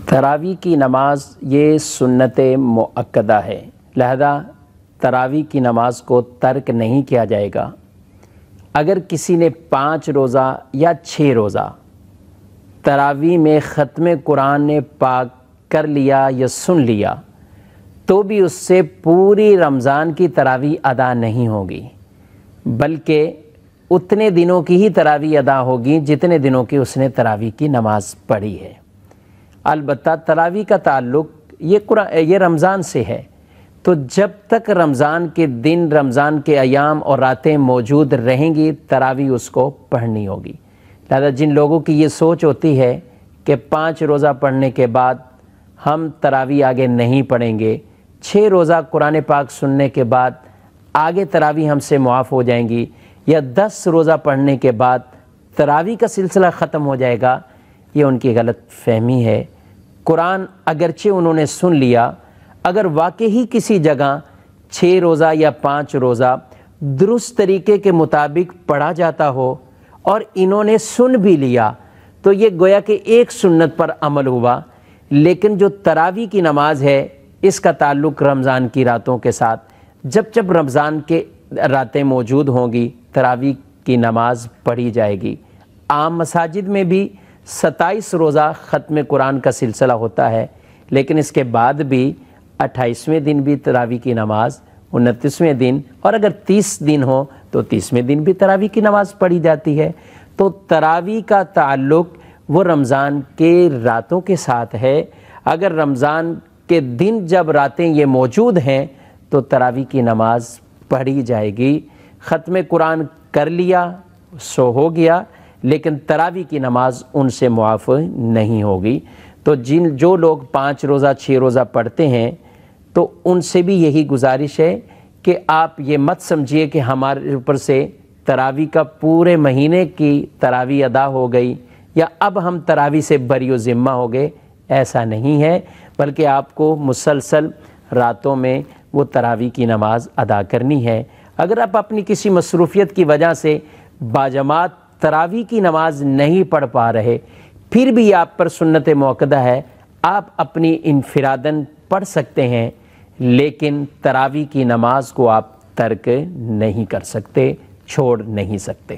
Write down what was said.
تراویح کی نماز یہ سنت مؤکدہ ہے، لہذا تراویح کی نماز کو ترک نہیں کیا جائے گا۔ اگر کسی نے 5 روزہ یا 6 روزہ تراویح میں ختم قرآن پاک کر لیا یا سن لیا تو بھی اس سے پوری رمضان کی تراویح ادا نہیں ہوگی، بلکہ اتنے دنوں کی ہی تراویح ادا ہوگی جتنے دنوں کی اس نے تراویح کی نماز پڑھی ہے۔ البتہ تراویح کا تعلق یہ رمضان سے ہے، تو جب تک رمضان کے دن، رمضان کے ایام اور راتیں موجود رہیں گی تراویح اس کو پڑھنی ہوگی۔ لہذا جن لوگوں کی یہ سوچ ہوتی ہے کہ 5 روزہ پڑھنے کے بعد ہم تراویح آگے نہیں پڑھیں گے، 6 روزہ قرآن پاک سننے کے بعد آگے تراویح ہم سے معاف ہو جائیں گی، یا 10 روزہ پڑھنے کے بعد تراویح کا سلسلہ ختم ہو جائے گا، یہ ان کی غلط فہمی ہے۔ قرآن اگرچہ انہوں نے سن لیا، اگر واقعی کسی جگہ 6 روزہ یا 5 روزہ درست طریقے کے مطابق پڑھا جاتا ہو اور انہوں نے سن بھی لیا تو یہ گویا کہ ایک سنت پر عمل ہوا، لیکن جو تراویح کی نماز ہے اس کا تعلق رمضان کی راتوں کے ساتھ، جب رمضان کے راتیں موجود ہوں گی تراویح کی نماز پڑھی جائے گی۔ عام مساجد میں بھی 27 روزہ ختم قرآن کا سلسلہ ہوتا ہے، لیکن اس کے بعد بھی 28ویں دن بھی تراویح کی نماز، 29ویں دن، اور اگر 30 دن ہو تو 30ویں دن بھی تراویح کی نماز پڑھی جاتی ہے۔ تو تراویح کا تعلق وہ رمضان کے راتوں کے ساتھ ہے۔ اگر رمضان کے دن جب راتیں یہ موجود ہیں تو تراویح کی نماز پڑھی جائے گی۔ ختم قرآن کر لیا سو ہو گیا، لیکن تراویح کی نماز ان سے معاف نہیں ہوگی۔ تو جو لوگ 5 روزہ 6 روزہ پڑھتے ہیں تو ان سے بھی یہی گزارش ہے کہ آپ یہ مت سمجھیے کہ ہمارے اوپر سے تراویح کا پورے مہینے کی تراویح ادا ہو گئی یا اب ہم تراویح سے بری و ذمہ ہو گئے، ایسا نہیں ہے، بلکہ آپ کو مسلسل راتوں میں وہ تراویح کی نماز ادا کرنی ہے۔ اگر آپ اپنی کسی مصروفیت کی وجہ سے باجماعت تراویح کی نماز نہیں پڑھ پا رہے، پھر بھی آپ پر سنت مؤکدہ ہے، آپ اپنی انفراداً پڑھ سکتے ہیں، لیکن تراویح کی نماز کو آپ ترک نہیں کر سکتے، چھوڑ نہیں سکتے۔